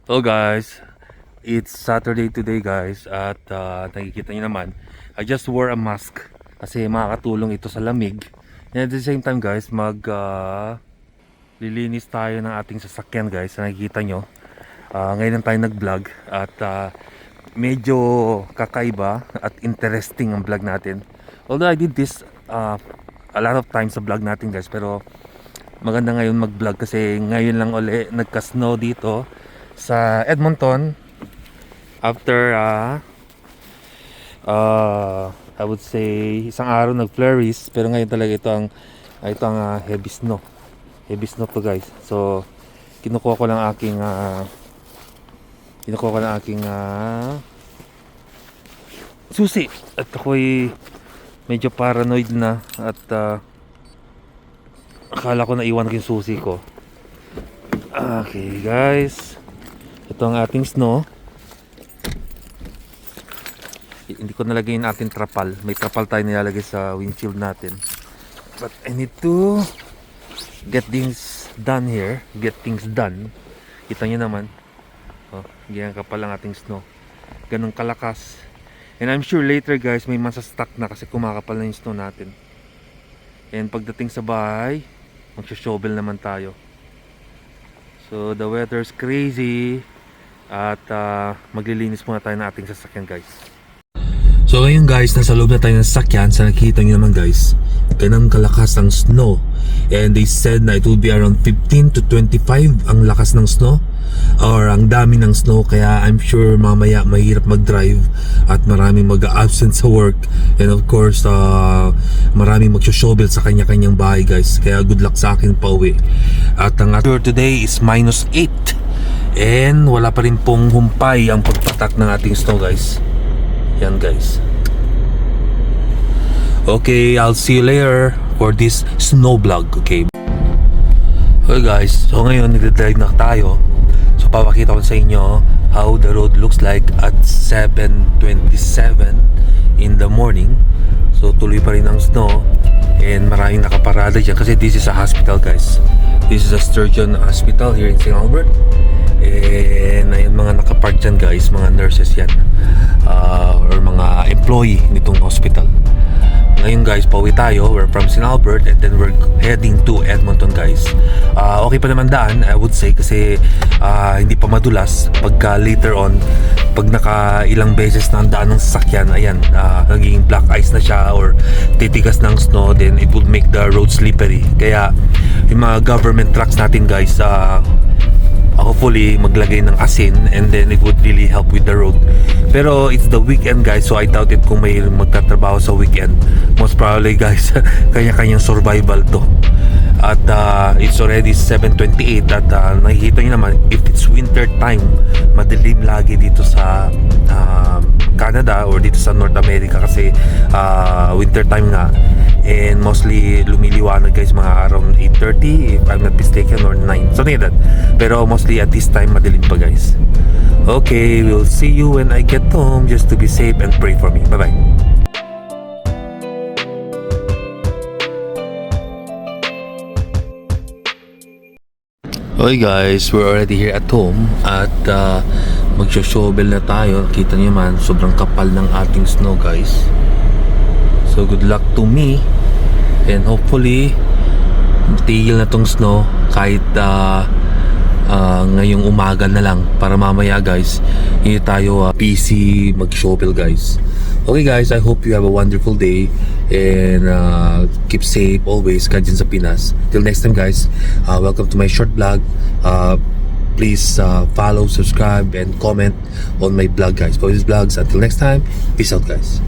Hello guys, it's Saturday today guys at nakikita nyo naman I just wore a mask kasi makakatulong ito sa lamig. And at the same time guys lilinis tayo ng ating sasakyan guys. Nakikita nyo ngayon lang tayo nag vlog at medyo kakaiba at interesting ang vlog natin. Although I did this a lot of times sa vlog natin guys, pero maganda ngayon mag vlog kasi ngayon lang uli nagka-snow dito sa Edmonton after I would say isang araw nag-flurries, pero ngayon talaga ito ang heavy snow to guys. So kinukuha ko lang aking susi at ako'y medyo paranoid na at akala ko naiwan ko yung susi ko. Okay guys, ito ang ating snow. Hindi ko nalagay yung ating trapal. May trapal tayo nilalagay sa windshield natin. But I need to get things done here. Get things done. Kita nyo naman. Ganyan kapal ang ating snow. Ganun kalakas. And I'm sure later guys may masastock na kasi kumakapal na yung snow natin. And pagdating sa bahay, magsha-shovel naman tayo. So the weather's crazy. At maglilinis muna tayo ng ating sasakyan guys. So ngayon guys, nasa loob na tayo ng sasakyan. Sa nakikita nyo naman guys, ganang kalakas ang snow. And they said na it will be around 15 to 25 ang lakas ng snow, or ang dami ng snow. Kaya I'm sure mamaya mahirap mag-drive at maraming mag-absent sa work. And of course maraming magsho-shovel sa kanya-kanyang bahay guys. Kaya good luck sa akin pa uwi. At ang temperature today is -8. And wala pa rin pong humpay ang pagpatak ng ating snow guys. Yan guys. Okay, I'll see you later for this snow vlog. Okay. Okay guys, so ngayon nagdadrive na tayo. So papakita ko sa inyo how the road looks like at 7:27 in the morning. So tuloy pa rin ang snow. And maraming nakaparada dyan kasi this is a hospital guys. This is a Sturgeon Hospital here in St. Albert. And ayun, mga nakapark dyan guys, mga nurses yan, or mga employee nitong hospital. Ngayon guys, pauwi tayo. We're from St. Albert and then we're heading to Edmonton guys. Okay pa naman daan, I would say, kasi hindi pa madulas. Pagka later on, pag naka ilang beses na ang daan ng sasakyan, ayan, naging black ice na siya or titigas ng snow, then it would make the road slippery. Kaya yung mga government trucks natin guys, hopefully maglagay ng asin and then it would really help with the road. Pero it's the weekend guys, so I doubt it kung may magtatrabaho sa weekend. Most probably guys, kanya-kanyang survival to. At it's already 7:28 at nakikita nyo naman, if it's winter time, madilim lagi dito sa Canada or dito sa North America kasi winter time nga. And mostly lumiliwanag guys mga around 8:30 if I'm not mistaken, or 9, something like that. Pero mostly at this time madilim pa guys. Okay, we'll see you when I get home. Just to be safe and pray for me. Bye bye. Okay guys, we're already here at home at magsho-shovel na tayo. Kita niyo man, sobrang kapal ng ating snow guys. So good luck to me. And hopefully tigil na tong snow kahit ngayong umaga na lang, para mamaya guys hindi tayo busy mag-shovel guys. Okay guys, I hope you have a wonderful day and keep safe always. God dyan sa Pinas. Till next time guys, welcome to my short vlog. Please follow, subscribe and comment on my vlog guys. For these vlogs, until next time, peace out guys.